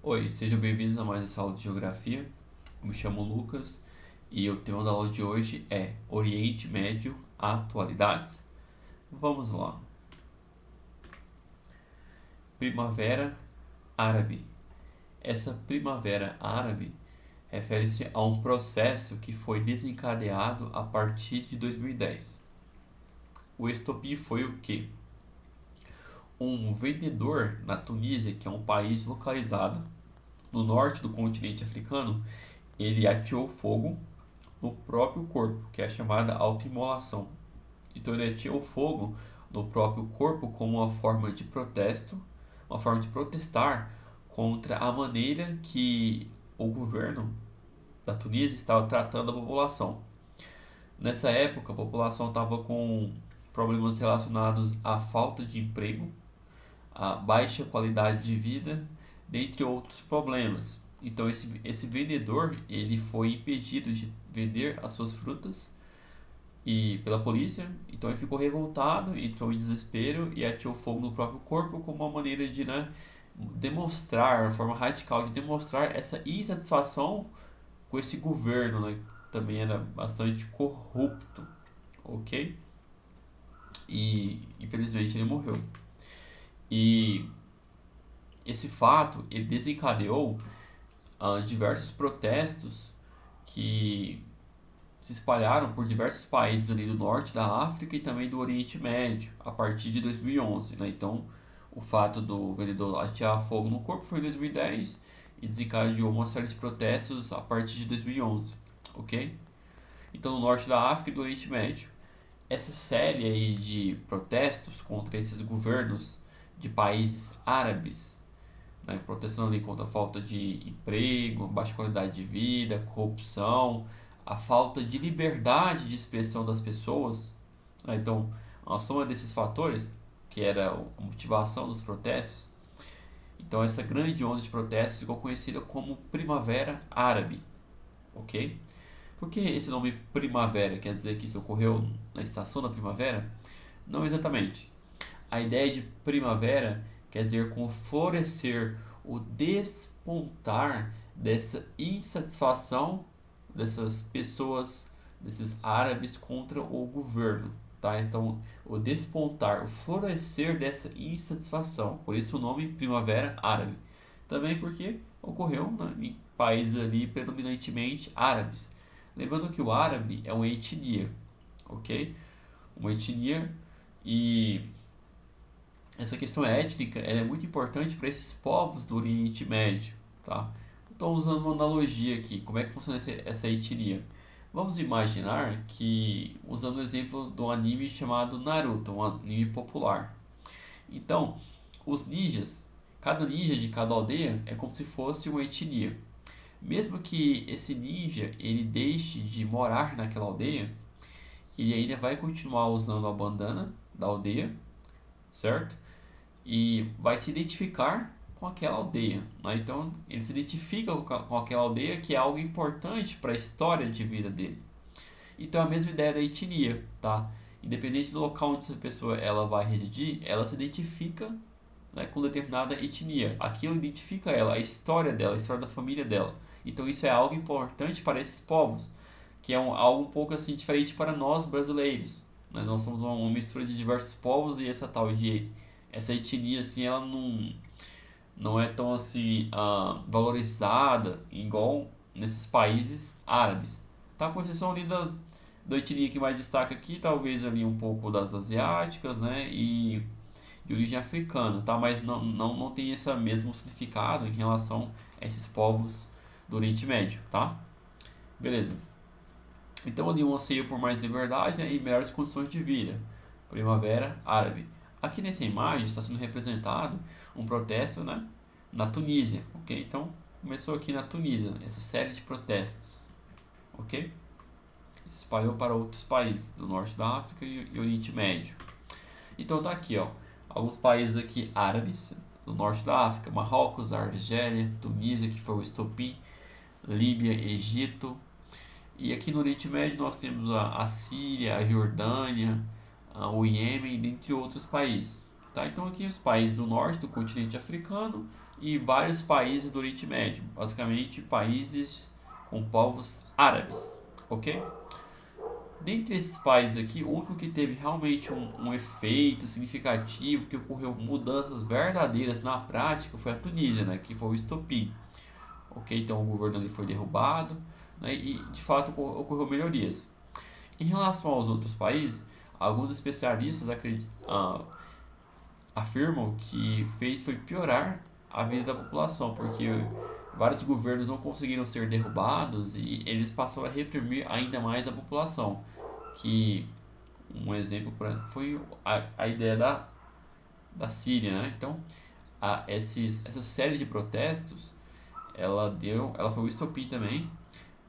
Oi, sejam bem-vindos a mais essa aula de Geografia. Eu me chamo Lucas e o tema da aula de hoje é Oriente Médio Atualidades. Vamos lá. Primavera Árabe. Essa Primavera Árabe refere-se a um processo que foi desencadeado a partir de 2010. O estopim foi o quê? Um vendedor na Tunísia, que é um país localizado no norte do continente africano, ele ateou fogo no próprio corpo, que é a chamada autoimolação. Então ele ateou fogo no próprio corpo como uma forma de protesto, uma forma de protestar contra a maneira que o governo da Tunísia estava tratando a população. Nessa época, a população estava com problemas relacionados à falta de emprego, à baixa qualidade de vida, dentre outros problemas. Então esse vendedor ele foi impedido de vender as suas frutas e pela polícia, então ele ficou revoltado, entrou em desespero e ateou fogo no próprio corpo como uma maneira de, demonstrar, uma forma radical de demonstrar essa insatisfação com esse governo, né, que também era bastante corrupto, ok? E infelizmente ele morreu. E esse fato ele desencadeou diversos protestos que se espalharam por diversos países ali do norte da África e também do Oriente Médio a partir de 2011, né? Então, o fato do vendedor atear fogo no corpo foi em 2010 e desencadeou uma série de protestos a partir de 2011, ok? Então, no norte da África e do Oriente Médio. Essa série aí de protestos contra esses governos de países árabes, né, protestando ali contra a falta de emprego, baixa qualidade de vida, corrupção, a falta de liberdade de expressão das pessoas. Né? Então, a soma desses fatores, que era a motivação dos protestos, então essa grande onda de protestos ficou conhecida como Primavera Árabe, ok? Por que esse nome Primavera? Quer dizer que isso ocorreu na estação da primavera? Não exatamente. A ideia de primavera quer dizer com o florescer, o despontar dessa insatisfação dessas pessoas, desses árabes contra o governo. Tá? Então, o despontar, o florescer dessa insatisfação. Por isso o nome Primavera Árabe. Também porque ocorreu, né, em países ali predominantemente árabes. Lembrando que o árabe é uma etnia, ok? Uma etnia e essa questão étnica ela é muito importante para esses povos do Oriente Médio, tá? Estou usando uma analogia aqui. Como é que funciona essa etnia? Vamos imaginar que, usando o exemplo do anime chamado Naruto, um anime popular. Então, os ninjas, cada ninja de cada aldeia é como se fosse uma etnia. Mesmo que esse ninja ele deixe de morar naquela aldeia, ele ainda vai continuar usando a bandana da aldeia, certo? E vai se identificar com aquela aldeia. Né? Então ele se identifica com aquela aldeia que é algo importante para a história de vida dele. Então a mesma ideia da etnia, tá? Independente do local onde essa pessoa ela vai residir, ela se identifica, né, com determinada etnia. Aquilo identifica ela, a história dela, a história da família dela. Então isso é algo importante para esses povos, que é algo um pouco assim diferente para nós brasileiros. Né? Nós somos uma mistura de diversos povos e essa etnia assim ela não é tão assim valorizada igual nesses países árabes. Tá? Com exceção ali da etnia que mais destaca aqui, talvez ali um pouco das asiáticas, né? E de origem africana, tá? Mas não tem esse mesmo significado em relação a esses povos do Oriente Médio, tá? Beleza. Então ali um anseio por mais liberdade, né, e melhores condições de vida. Primavera Árabe. Aqui nessa imagem está sendo representado um protesto, né, na Tunísia, ok? Então começou aqui na Tunísia essa série de protestos, ok? Se espalhou para outros países do norte da África e Oriente Médio. Então tá aqui, ó, alguns países aqui árabes do norte da África: Marrocos, Argélia, Tunísia, que foi o estopim, Líbia, Egito. E aqui no Oriente Médio nós temos a Síria, a Jordânia, o Iêmen, dentre outros países. Tá? Então aqui os países do norte do continente africano e vários países do Oriente Médio, basicamente países com povos árabes, ok? Dentre esses países aqui, o único que teve realmente um efeito significativo, que ocorreu mudanças verdadeiras na prática, foi a Tunísia, né, que foi o estopim. Ok, então o governo ali foi derrubado, né, e de fato ocorreu melhorias. Em relação aos outros países, alguns especialistas afirmam que fez foi piorar a vida da população, porque vários governos não conseguiram ser derrubados e eles passaram a reprimir ainda mais a população. Que um exemplo foi a ideia da Síria, né? Então, essa série de protestos, ela foi o estopim também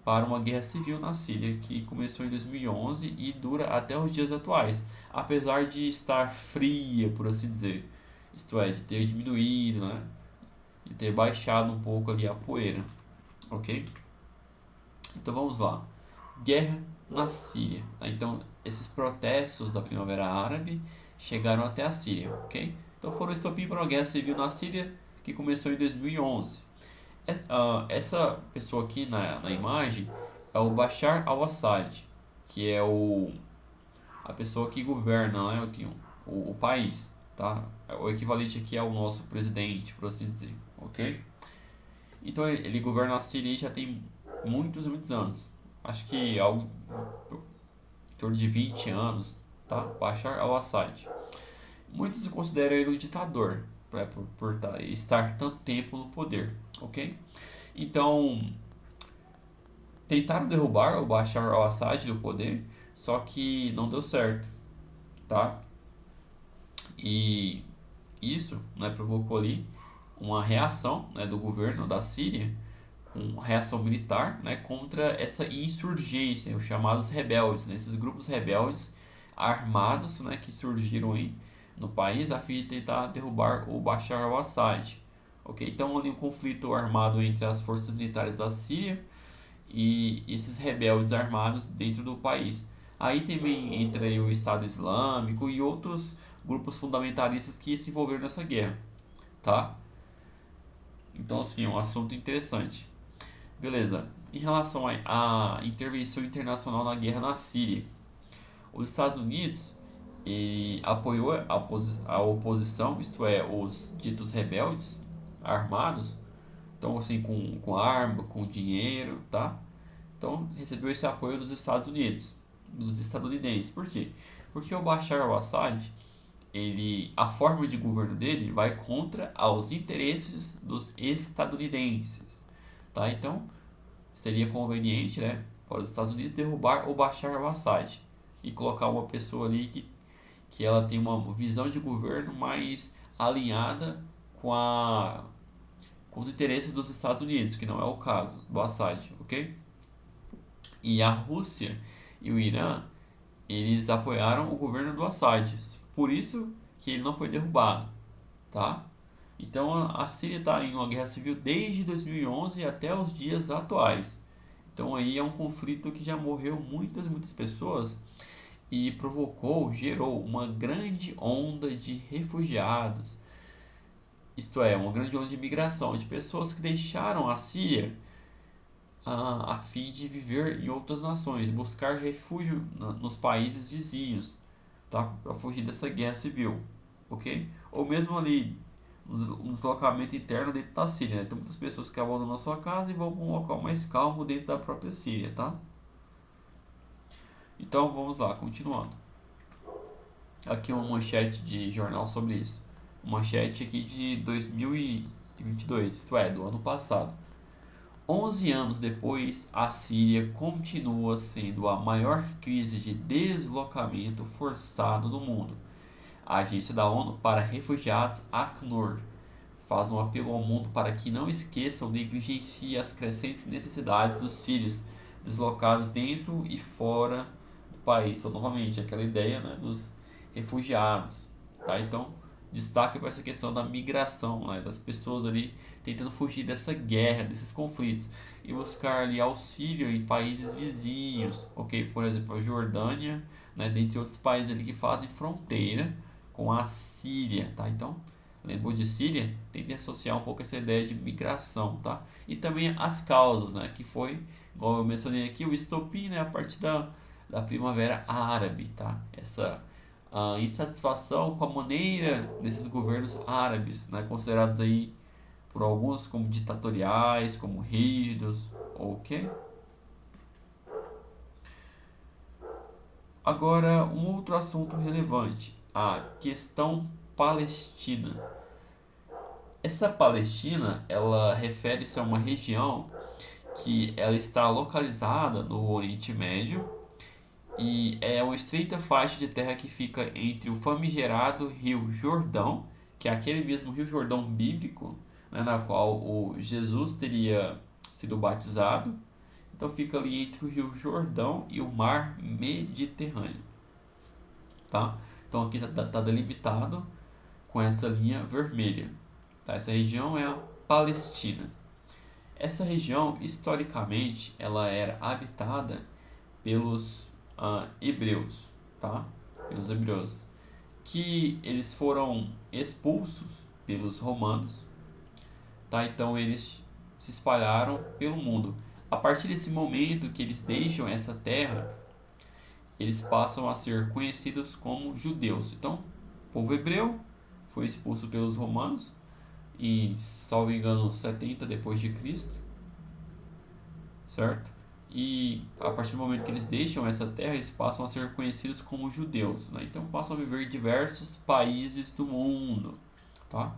para uma guerra civil na Síria que começou em 2011 e dura até os dias atuais, apesar de estar fria, por assim dizer. Isto é, de ter diminuído, né? De ter baixado um pouco ali a poeira, ok? Então vamos lá. Guerra na Síria. Tá? Então esses protestos da Primavera Árabe chegaram até a Síria, ok? Então foram estopim para uma guerra civil na Síria que começou em 2011. Essa pessoa aqui na imagem é o Bashar al-Assad, que é a pessoa que governa, né, o país, tá? O equivalente aqui ao nosso presidente, por assim dizer, ok? Então ele governa a Síria já tem muitos, muitos anos. Acho que algo em torno de 20 anos, tá? Bashar al-Assad. Muitos consideram ele um ditador, né, por estar tanto tempo no poder, ok? Então, tentaram derrubar o Bashar al-Assad do poder, só que não deu certo, tá? E isso, né, provocou ali uma reação, né, do governo da Síria, com reação militar, né, contra essa insurgência, os chamados rebeldes, né, esses grupos rebeldes armados, né, que surgiram aí no país a fim de tentar derrubar o Bashar al-Assad. Ok? Então ali um conflito armado entre as forças militares da Síria e esses rebeldes armados dentro do país. Aí também entra aí o Estado Islâmico e outros grupos fundamentalistas que se envolveram nessa guerra, tá? Então assim, é um assunto interessante. Beleza. Em relação à intervenção internacional na guerra na Síria, os Estados Unidos apoiou a oposição, isto é, os ditos rebeldes armados, então assim com arma, com dinheiro, tá? Então recebeu esse apoio dos Estados Unidos, dos estadunidenses. Por quê? Porque o Bashar al-Assad, a forma de governo dele vai contra os interesses dos estadunidenses, tá? Então seria conveniente, né, para os Estados Unidos derrubar o Bashar al-Assad e colocar uma pessoa ali que ela tem uma visão de governo mais alinhada com com os interesses dos Estados Unidos, que não é o caso do Assad, ok? E a Rússia e o Irã, eles apoiaram o governo do Assad, por isso que ele não foi derrubado, tá? Então a Síria está em uma guerra civil desde 2011 até os dias atuais. Então aí é um conflito que já morreu muitas, muitas pessoas e gerou uma grande onda de refugiados. Isto é, uma grande onda de migração de pessoas que deixaram a Síria a fim de viver em outras nações, buscar refúgio nos países vizinhos, tá? Para fugir dessa guerra civil, ok? Ou mesmo ali um deslocamento interno dentro da Síria, né? Tem muitas pessoas que abandonam a sua casa e vão para um local mais calmo dentro da própria Síria, tá? Então vamos lá, continuando. Aqui uma manchete de jornal sobre isso. Uma manchete aqui de 2022, isto é, do ano passado. 11 anos depois, a Síria continua sendo a maior crise de deslocamento forçado do mundo. A agência da ONU para Refugiados, ACNUR, faz um apelo ao mundo para que não esqueça ou negligencie as crescentes necessidades dos sírios deslocados dentro e fora do país. Então, novamente, aquela ideia, né, dos refugiados. Tá? Então, destaque para essa questão da migração, né, das pessoas ali tentando fugir dessa guerra, desses conflitos e buscar ali auxílio em países vizinhos, ok? Por exemplo, a Jordânia, né, dentre outros países ali que fazem fronteira com a Síria, tá? Então, lembrou de Síria? Tente associar um pouco essa ideia de migração, tá? E também as causas, né? Que foi, igual eu mencionei aqui, o estopim, né? A partir da Primavera Árabe, tá? Essa insatisfação com a maneira desses governos árabes, né? Considerados aí por alguns como ditatoriais, como rígidos, ok? Agora, um outro assunto relevante, a questão palestina. Essa Palestina, ela refere-se a uma região que ela está localizada no Oriente Médio e é uma estreita faixa de terra que fica entre o famigerado Rio Jordão, que é aquele mesmo Rio Jordão bíblico, né, na qual o Jesus teria sido batizado. Então fica ali entre o Rio Jordão e o Mar Mediterrâneo, tá? Então aqui está delimitado com essa linha vermelha, tá? Essa região é a Palestina. Essa região, historicamente, ela era habitada pelos hebreus, tá? Pelos hebreus, que eles foram expulsos pelos romanos, tá? Então eles se espalharam pelo mundo. A partir desse momento que eles deixam essa terra, eles passam a ser conhecidos como judeus. Então, o povo hebreu foi expulso pelos romanos em, salvo engano, 70 depois de Cristo, certo? E a partir do momento que eles deixam essa terra, eles passam a ser conhecidos como judeus, né? Então passam a viver em diversos países do mundo, tá?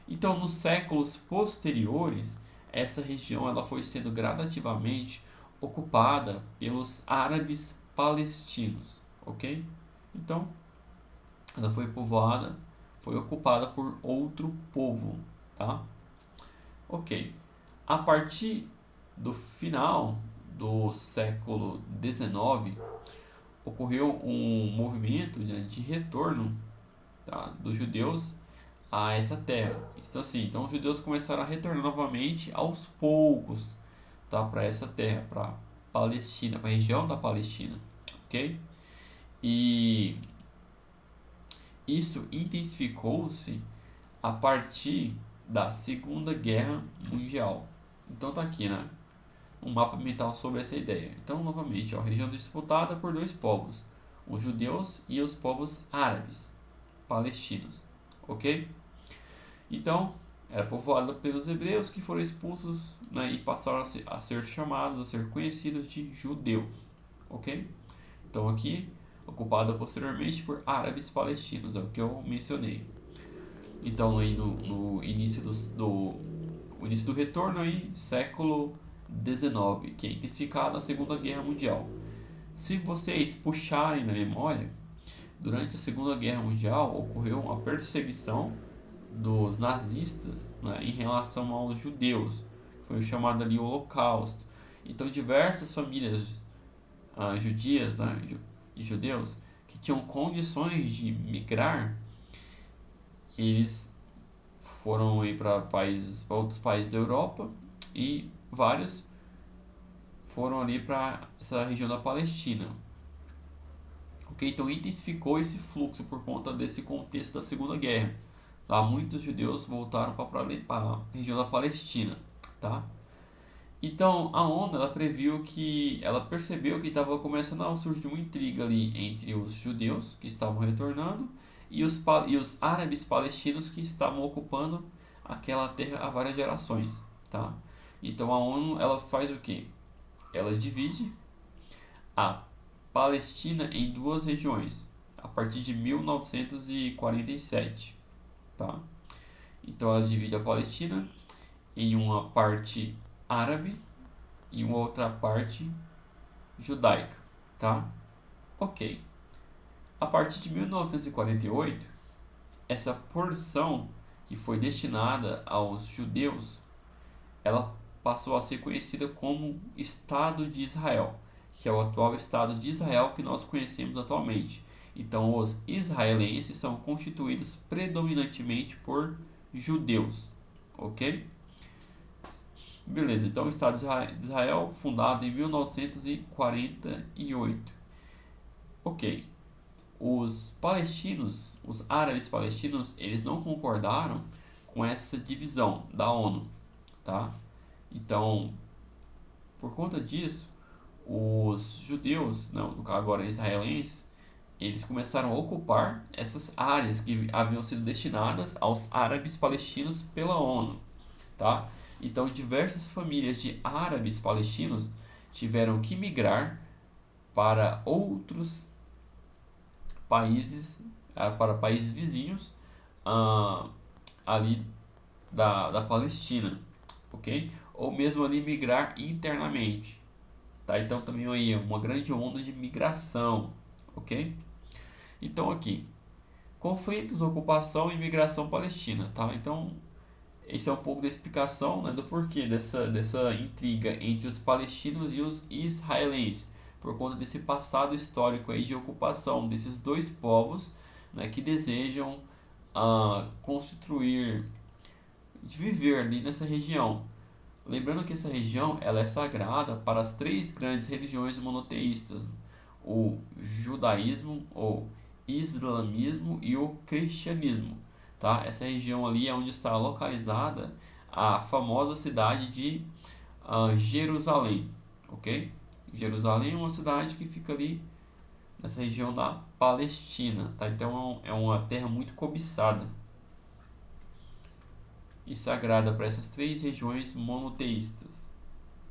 Então, nos séculos posteriores, essa região ela foi sendo gradativamente ocupada pelos árabes palestinos, ok? Então, ela foi povoada, foi ocupada por outro povo, tá? Ok. A partir do final do século XIX, ocorreu um movimento, né, de retorno, tá, dos judeus a essa terra. Então, assim, então os judeus começaram a retornar novamente aos poucos, tá, para essa terra, para Palestina, para a região da Palestina, ok? E isso intensificou-se a partir da Segunda Guerra Mundial. Então tá aqui, né? Um mapa mental sobre essa ideia. Então, novamente, é uma região disputada por dois povos, os judeus e os povos árabes, palestinos, ok? Então, era povoada pelos hebreus que foram expulsos, né, e passaram a ser chamados, a ser conhecidos de judeus, ok? Então, aqui, ocupada posteriormente por árabes palestinos, é o que eu mencionei. Então, aí no início o início do retorno, aí, século XIX, que é intensificado na Segunda Guerra Mundial. Se vocês puxarem na memória, durante a Segunda Guerra Mundial ocorreu uma perseguição dos nazistas, né, em relação aos judeus, foi o chamado ali Holocausto. Então diversas famílias judias, né, de judeus que tinham condições de migrar, eles foram ir para outros países da Europa e vários foram ali para essa região da Palestina. Ok, então intensificou esse fluxo por conta desse contexto da Segunda Guerra. Tá? Muitos judeus voltaram para a região da Palestina, tá? Então a ONU ela previu que ela percebeu que estava começando a surgir uma intriga ali entre os judeus que estavam retornando e os árabes palestinos que estavam ocupando aquela terra há várias gerações, tá? Então a ONU ela faz o quê? Ela divide a Palestina em duas regiões a partir de 1947, tá? Então ela divide a Palestina em uma parte árabe e uma outra parte judaica, tá? Ok. A partir de 1948, essa porção que foi destinada aos judeus, ela passou a ser conhecida como Estado de Israel, que é o atual Estado de Israel que nós conhecemos atualmente. Então, os israelenses são constituídos predominantemente por judeus, ok? Beleza, então o Estado de Israel, fundado em 1948. Ok. Os palestinos, os árabes palestinos, eles não concordaram com essa divisão da ONU, tá? Então, por conta disso, os judeus, não, no caso agora israelenses, eles começaram a ocupar essas áreas que haviam sido destinadas aos árabes palestinos pela ONU, tá? Então, diversas famílias de árabes palestinos tiveram que migrar para outros países, para países vizinhos, ah, ali da Palestina, ok? Ou mesmo ali migrar internamente, tá? Então também aí é uma grande onda de migração, ok? Então aqui, conflitos, ocupação e migração palestina, tá? Então esse é um pouco da explicação, né, do porquê dessa intriga entre os palestinos e os israelenses, por conta desse passado histórico aí de ocupação desses dois povos, né, que desejam constituir, viver ali nessa região. Lembrando que essa região ela é sagrada para as três grandes religiões monoteístas: o judaísmo, o islamismo e o cristianismo. Tá? Essa região ali é onde está localizada a famosa cidade de Jerusalém. Ok? Jerusalém é uma cidade que fica ali nessa região da Palestina. Tá? Então é uma terra muito cobiçada e sagrada para essas três regiões monoteístas.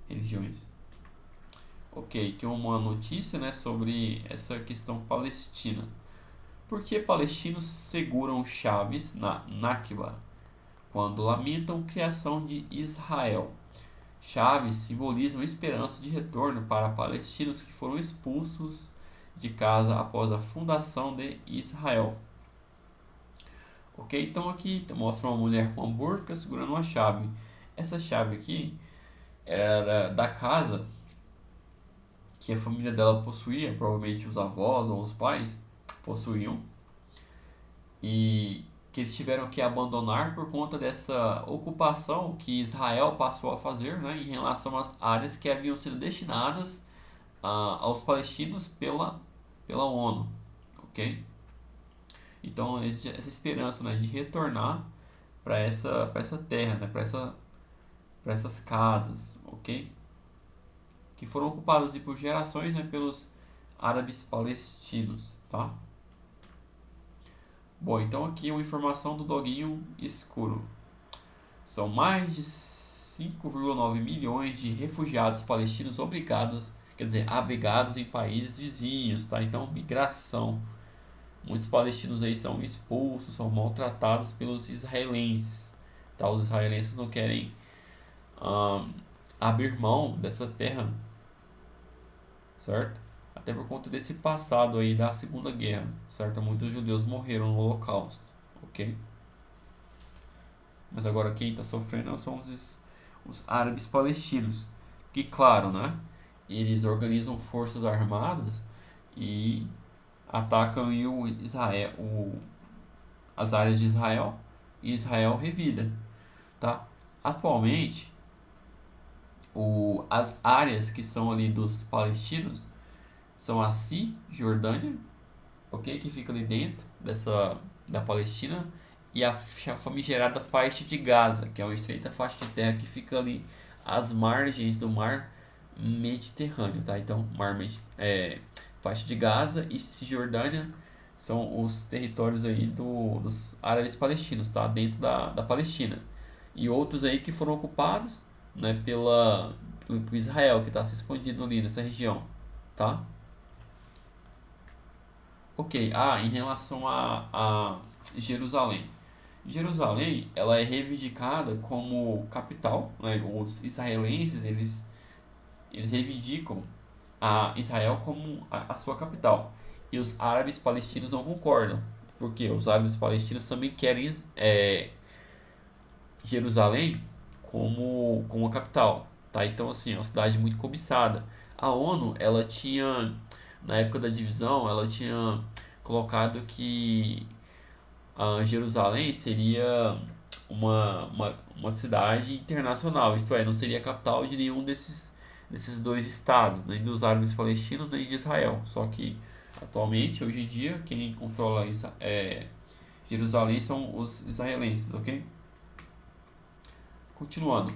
Religiões. Ok, aqui uma notícia, né, sobre essa questão palestina. Por que palestinos seguram chaves na Nakba quando lamentam criação de Israel? Chaves simbolizam a esperança de retorno para palestinos que foram expulsos de casa após a fundação de Israel. Ok, então aqui mostra uma mulher com uma burca segurando uma chave. Essa chave aqui era da casa que a família dela possuía, provavelmente os avós ou os pais possuíam, e que eles tiveram que abandonar por conta dessa ocupação que Israel passou a fazer, né, em relação às áreas que haviam sido destinadas aos palestinos pela ONU, ok? Então existe essa esperança, né, de retornar para essa terra, né, para essas casas, ok? Que foram ocupadas aí por gerações, né, pelos árabes palestinos, tá? Bom, então aqui uma informação do doguinho escuro. São mais de 5,9 milhões de refugiados palestinos obrigados, quer dizer, abrigados em países vizinhos, tá? Então, migração. Muitos palestinos aí são expulsos, são maltratados pelos israelenses, tá? Os israelenses não querem abrir mão dessa terra, certo? Até por conta desse passado aí da Segunda Guerra, certo? Muitos judeus morreram no Holocausto, ok? Mas agora quem está sofrendo são os árabes palestinos, que claro, né? Eles organizam forças armadas e atacam as áreas de Israel e Israel revida, tá? Atualmente, as áreas que são ali dos palestinos são a Cisjordânia, ok? Que fica ali dentro da Palestina, e a famigerada faixa de Gaza, que é uma estreita faixa de terra que fica ali às margens do mar Mediterrâneo, tá? Então, faixa de Gaza e Cisjordânia são os territórios aí dos árabes palestinos, tá? Dentro da Palestina. E outros aí que foram ocupados, né, por Israel, que está se expandindo ali nessa região, tá? Ok, em relação a Jerusalém. Jerusalém, ela é reivindicada como capital, né? Os israelenses, eles reivindicam a Israel como a sua capital. E os árabes palestinos não concordam, porque os árabes palestinos também querem Jerusalém como a capital, tá? Então, assim, é uma cidade muito cobiçada. A ONU, ela tinha, na época da divisão, ela tinha colocado que Jerusalém seria uma cidade internacional, isto é, não seria a capital de nenhum desses dois estados, nem dos árabes palestinos, nem de Israel. Só que Atualmente, hoje em dia, quem controla Jerusalém são os israelenses, ok? Continuando.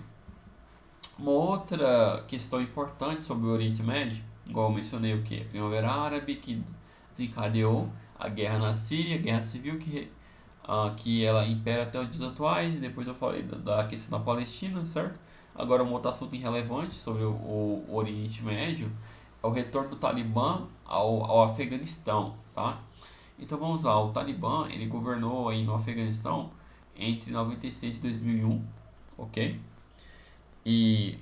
Uma outra questão importante sobre o Oriente Médio, igual eu mencionei o que? A Primavera Árabe, que desencadeou a guerra na Síria, a guerra civil que ela impera até os dias atuais. Depois eu falei da questão da Palestina, certo? Agora um outro assunto irrelevante sobre o Oriente Médio é o retorno do Talibã ao Afeganistão, tá? Então vamos lá, o Talibã ele governou aí no Afeganistão entre 96 e 2001, ok? E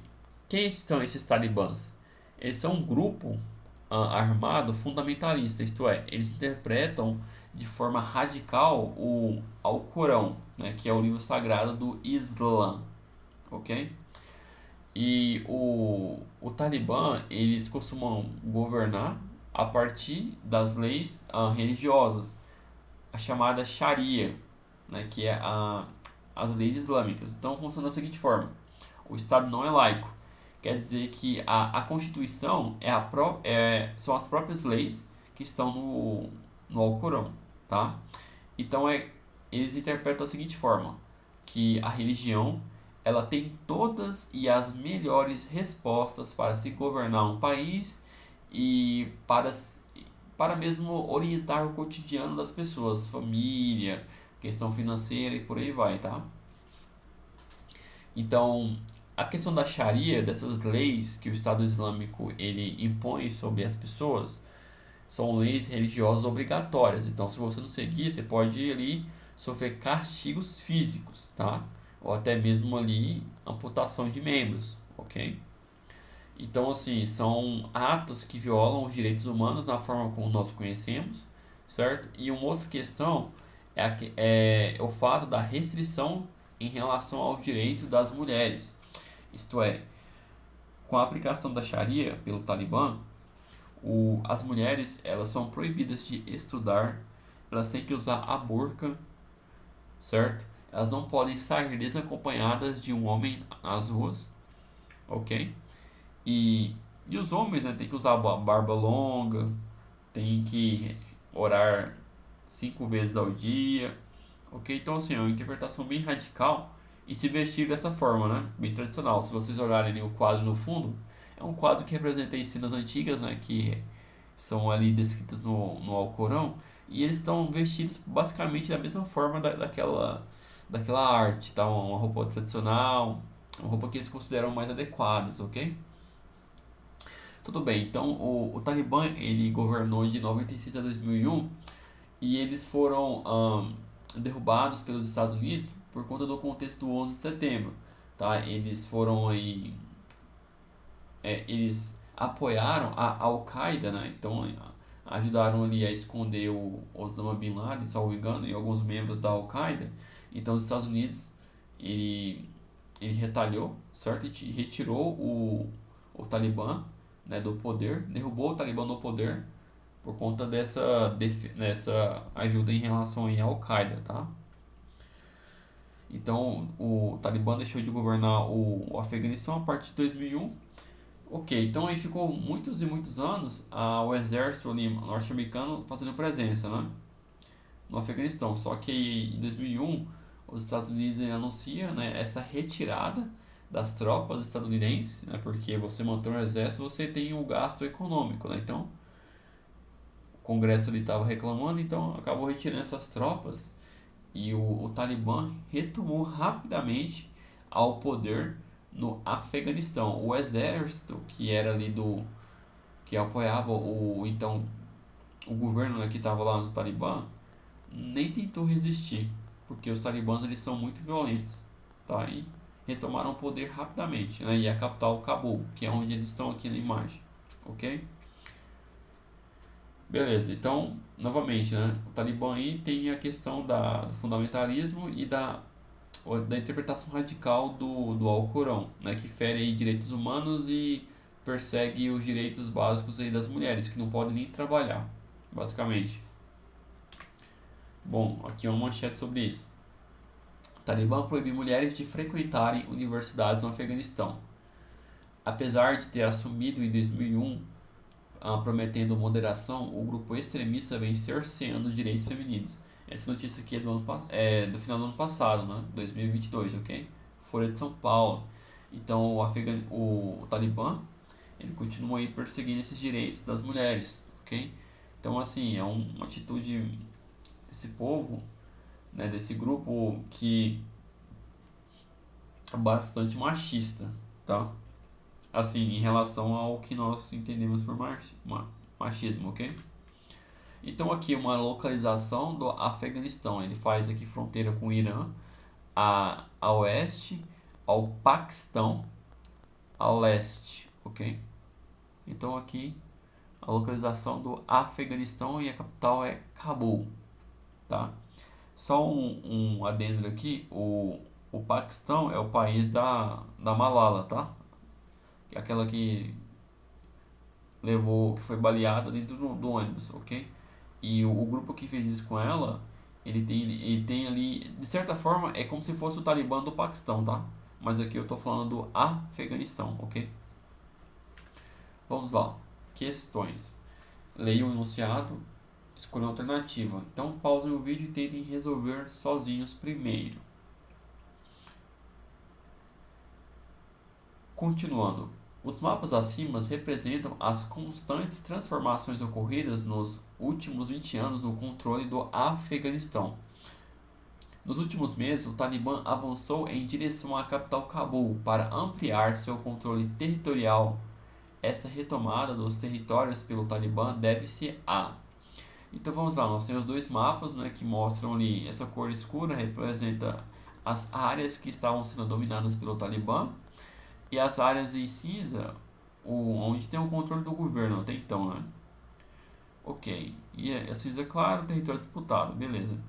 quem são esses talibãs? Eles são um grupo armado fundamentalista, isto é, eles interpretam de forma radical o Alcorão, né, que é o livro sagrado do Islã, ok? E o Talibã, eles costumam governar a partir das leis religiosas, a chamada Sharia, né, que é as leis islâmicas. Então funciona da seguinte forma: o Estado não é laico, quer dizer que a Constituição são as próprias leis que estão no Alcorão, tá? Então eles interpretam da seguinte forma, que a religião ela tem todas e as melhores respostas para se governar um país e para mesmo orientar o cotidiano das pessoas, família, questão financeira e por aí vai, tá? Então, a questão da Sharia, dessas leis que o Estado Islâmico ele impõe sobre as pessoas, são leis religiosas obrigatórias. Então, se você não seguir, você pode ali sofrer castigos físicos, tá? Ou até mesmo ali amputação de membros, ok? Então, assim, são atos que violam os direitos humanos na forma como nós conhecemos, certo? E uma outra questão é o fato da restrição em relação ao direito das mulheres. Isto é, com a aplicação da Sharia pelo Talibã, as mulheres elas são proibidas de estudar, elas têm que usar a burca, certo? Elas não podem sair desacompanhadas de um homem nas ruas, ok? E, e os homens, né, tem que usar barba longa, tem que orar 5 vezes ao dia, ok? Então, assim, é uma interpretação bem radical e se vestir dessa forma, né? Bem tradicional. Se vocês olharem ali o quadro no fundo, é um quadro que representa as cenas antigas, né? Que são ali descritas no Alcorão e eles estão vestidos basicamente da mesma forma daquela arte, tá? Uma roupa tradicional, uma roupa que eles consideram mais adequadas, ok? Tudo bem, então o Talibã ele governou de 96 a 2001 e eles foram derrubados pelos Estados Unidos por conta do contexto do 11 de setembro, tá? Eles foram aí, eles apoiaram a Al-Qaeda, né? Então ajudaram ali a esconder o Osama Bin Laden, se não me engano, e alguns membros da Al-Qaeda. Então os Estados Unidos ele, ele retalhou, certo? E retirou o Talibã, né, do poder, derrubou o Talibã do poder por conta dessa ajuda em relação aí à Al-Qaeda, tá? Então, o Talibã deixou de governar o Afeganistão a partir de 2001. Ok, então aí ficou muitos e muitos anos o exército norte-americano fazendo presença, né, no Afeganistão. Só que em 2001 os Estados Unidos anunciam, né, essa retirada das tropas estadunidenses, né, porque você manter um exército, você tem o gasto econômico, né, então o Congresso estava reclamando, então acabou retirando essas tropas e o Talibã retomou rapidamente ao poder no Afeganistão. O exército que era ali que apoiava o governo, né, que estava lá no Talibã nem tentou resistir, porque os talibãs eles são muito violentos, tá? E retomaram o poder rapidamente, né? E a capital Cabul, que é onde eles estão aqui na imagem, ok? Beleza, então, novamente, né? O Talibã aí tem a questão do fundamentalismo e da interpretação radical do Alcorão, né? Que fere aí direitos humanos e persegue os direitos básicos aí das mulheres, que não podem nem trabalhar, basicamente. Bom, aqui é uma manchete sobre isso. O Talibã proíbe mulheres de frequentarem universidades no Afeganistão. Apesar de ter assumido em 2001 prometendo moderação, o grupo extremista vem cerceando os direitos femininos. Essa notícia aqui é do final do ano passado, né? 2022, ok? Folha de São Paulo. Então o Talibã, ele continua aí perseguindo esses direitos das mulheres, ok? Então assim, é uma atitude desse povo, né, desse grupo que é bastante machista, tá? Assim, em relação ao que nós entendemos por machismo, ok? Então aqui uma localização do Afeganistão, ele faz aqui fronteira com o Irã, a oeste, ao Paquistão, a leste, ok? Então aqui a localização do Afeganistão e a capital é Cabul, tá? Só um adendo aqui, o Paquistão é o país da Malala, tá? Que é aquela que foi baleada dentro do ônibus, ok? E o grupo que fez isso com ela, ele tem ali, de certa forma, é como se fosse o Talibã do Paquistão, tá? Mas aqui eu tô falando do Afeganistão, ok? Vamos lá. Questões. Leia o enunciado, escolha a alternativa. Então, pausem o vídeo e tentem resolver sozinhos primeiro. Continuando. Os mapas acima representam as constantes transformações ocorridas nos últimos 20 anos no controle do Afeganistão. Nos últimos meses, o Talibã avançou em direção à capital Cabul para ampliar seu controle territorial. Essa retomada dos territórios pelo Talibã deve-se a. Então vamos lá, nós temos dois mapas, né, que mostram ali, essa cor escura representa as áreas que estavam sendo dominadas pelo Talibã e as áreas em cinza, onde tem o controle do governo até então, né? Ok, e a cinza claro, território disputado, beleza.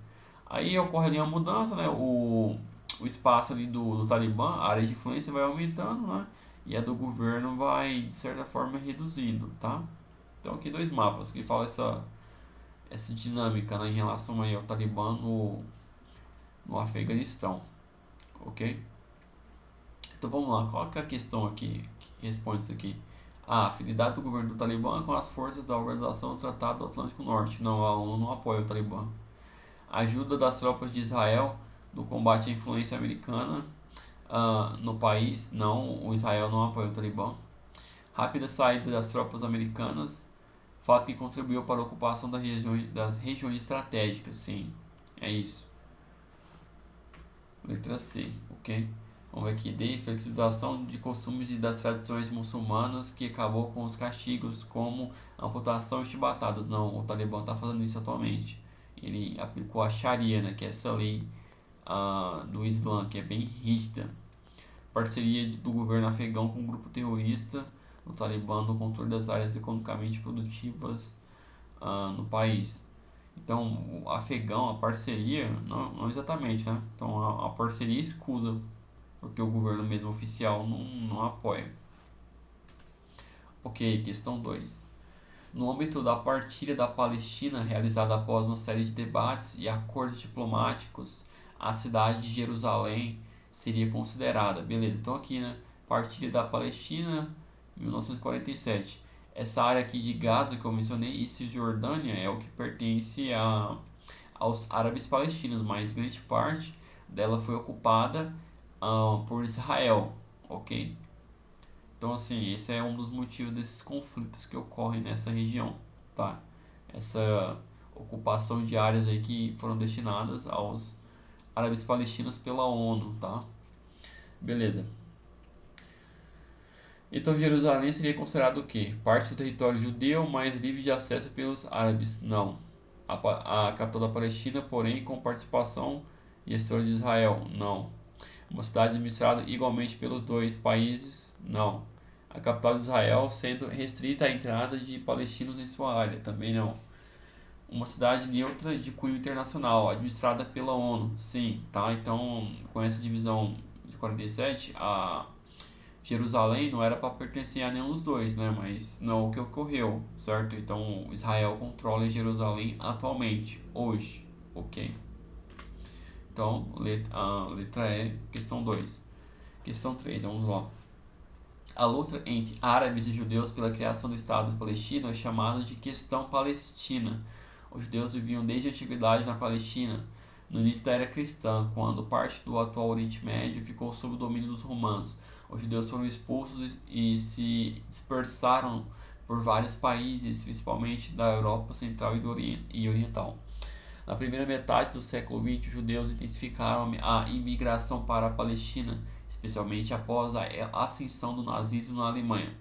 Aí ocorre ali uma mudança, né? O espaço ali do Talibã, a área de influência vai aumentando, né? E a do governo vai, de certa forma, reduzindo, tá? Então aqui dois mapas que falam essa dinâmica, né, em relação aí ao Talibã no Afeganistão, ok? Então vamos lá, qual que é a questão aqui que responde isso aqui? A afinidade do governo do Talibã com as forças da Organização do Tratado do Atlântico Norte. Não, a ONU não apoia o Talibã. Ajuda das tropas de Israel no combate à influência americana no país. Não, o Israel não apoia o Talibã. Rápida saída das tropas americanas, fato que contribuiu para a ocupação das regiões estratégicas. Sim, é isso. Letra C, ok? Vamos ver aqui. D. Flexibilização de costumes e das tradições muçulmanas que acabou com os castigos como amputação e chibatadas. Não, o Talibã está fazendo isso atualmente. Ele aplicou a Sharia, né, que é essa lei do Islã, que é bem rígida. Parceria do governo afegão com um grupo terrorista no Talibã no controle das áreas economicamente produtivas no país. Então, o afegão, a parceria, não exatamente, né? Então, a parceria escusa, porque o governo mesmo oficial não apoia. Ok, questão 2. No âmbito da partilha da Palestina, realizada após uma série de debates e acordos diplomáticos, a cidade de Jerusalém seria considerada. Beleza, então aqui, né? Partilha da Palestina, 1947. Essa área aqui de Gaza que eu mencionei, e Cisjordânia, é o que pertence aos árabes palestinos, mas grande parte dela foi ocupada por Israel, ok? Então, assim, esse é um dos motivos desses conflitos que ocorrem nessa região, tá? Essa ocupação de áreas aí que foram destinadas aos árabes palestinos pela ONU, tá? Beleza. Então, Jerusalém seria considerado o quê? Parte do território judeu, mas livre de acesso pelos árabes? Não. A capital da Palestina, porém, com participação e história de Israel? Não. Uma cidade administrada igualmente pelos dois países? Não. A capital de Israel sendo restrita à entrada de palestinos em sua área? Também não. Uma cidade neutra de cunho internacional, administrada pela ONU? Sim, tá? Então, com essa divisão de 47, a Jerusalém não era para pertencer a nenhum dos dois, né? Mas não é o que ocorreu, certo? Então, Israel controla Jerusalém atualmente, hoje, ok? Então, letra E, questão 2. Questão 3, vamos lá. A luta entre árabes e judeus pela criação do Estado palestino é chamada de Questão Palestina. Os judeus viviam desde a antiguidade na Palestina, no início da era cristã, quando parte do atual Oriente Médio ficou sob o domínio dos romanos. Os judeus foram expulsos e se dispersaram por vários países, principalmente da Europa Central e Oriental. Na primeira metade do século XX, os judeus intensificaram a imigração para a Palestina, especialmente após a ascensão do nazismo na Alemanha.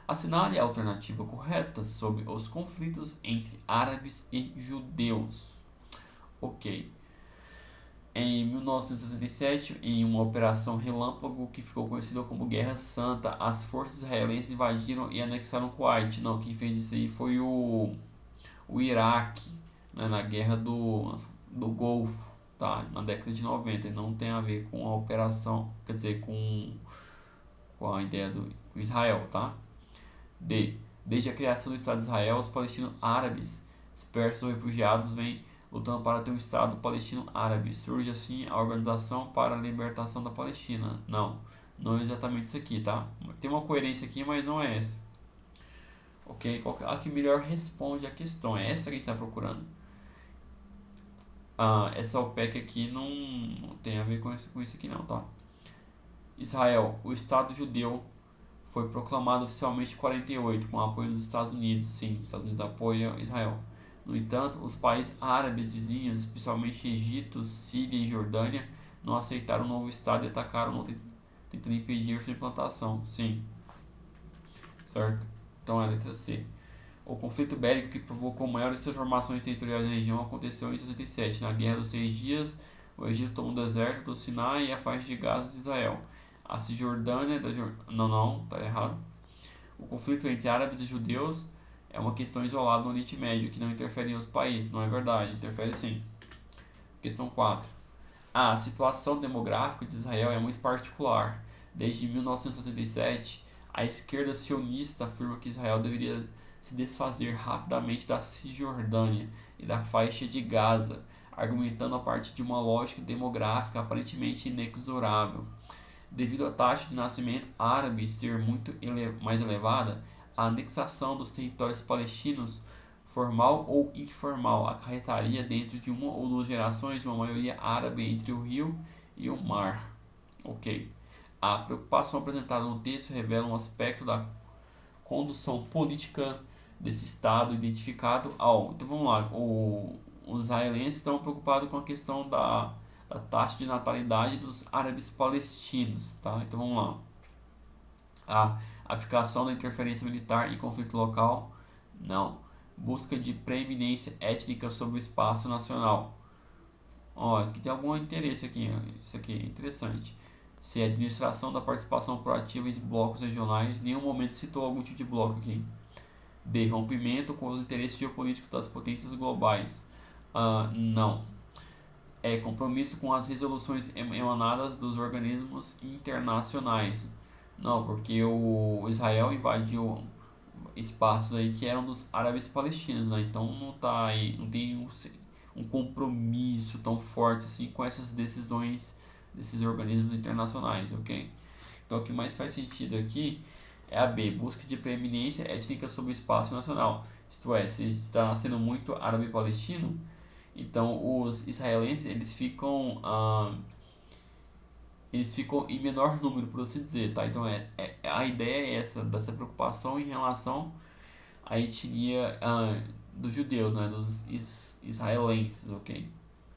Assinale a alternativa correta sobre os conflitos entre árabes e judeus. Ok. Em 1967, em uma operação relâmpago que ficou conhecida como Guerra Santa, as forças israelenses invadiram e anexaram Kuwait. Não, quem fez isso aí foi o Iraque, né, na Guerra do Golfo, tá? Na década de 90. E não tem a ver com a operação, quer dizer, com a ideia do com Israel, tá? Desde a criação do Estado de Israel, os palestinos árabes dispersos ou refugiados vêm lutando para ter um Estado palestino árabe. Surge assim a Organização para a Libertação da Palestina. Não é exatamente isso aqui, tá? Tem uma coerência aqui, mas não é essa. Ok? A que melhor responde a questão? É essa que a gente está procurando. Essa OPEC aqui não tem a ver com isso aqui não, tá? Israel, o Estado judeu foi proclamado oficialmente em 48 com o apoio dos Estados Unidos. Sim, os Estados Unidos apoiam Israel. No entanto, os países árabes vizinhos, especialmente Egito, Síria e Jordânia, não aceitaram o novo Estado e atacaram, tentando impedir sua implantação. Sim, certo? Então é a letra C. O conflito bélico que provocou maiores transformações territoriais na região aconteceu em 67. Na Guerra dos 6 Dias, o Egito tomou o deserto do Sinai e a faixa de Gaza de Israel. A Cisjordânia Não, tá errado. O conflito entre árabes e judeus é uma questão isolada no Oriente Médio, que não interfere em outros países. Não é verdade, interfere sim. Questão 4. A situação demográfica de Israel é muito particular. Desde 1967, a esquerda sionista afirma que Israel deveria se desfazer rapidamente da Cisjordânia e da faixa de Gaza, argumentando a partir de uma lógica demográfica aparentemente inexorável. Devido à taxa de nascimento árabe ser muito mais elevada, a anexação dos territórios palestinos, formal ou informal, acarretaria dentro de uma ou duas gerações uma maioria árabe entre o rio e o mar. Ok. A preocupação apresentada no texto revela um aspecto da condução política desse Estado identificado ao... Então vamos lá, os israelenses estão preocupados com a questão da taxa de natalidade dos árabes palestinos, tá? Então vamos lá. A aplicação da interferência militar em conflito local, não. Busca de preeminência étnica sobre o espaço nacional. Ó, aqui tem algum interesse aqui, isso aqui é interessante. Se a administração da participação proativa de blocos regionais, em nenhum momento citou algum tipo de bloco aqui. D. Rompimento com os interesses geopolíticos das potências globais. Não. Compromisso com as resoluções emanadas dos organismos internacionais. Não, porque o Israel invadiu espaços aí que eram dos árabes palestinos, né? Então não tá aí, não tem um compromisso tão forte assim com essas decisões desses organismos internacionais, ok? Então o que mais faz sentido aqui é a B, busca de preeminência étnica sobre o espaço nacional. Isto é, se está sendo muito árabe palestino, então os israelenses eles ficam em menor número, por assim dizer, tá? Então a ideia é essa, dessa preocupação em relação à etnia dos judeus, né? Dos israelenses, ok?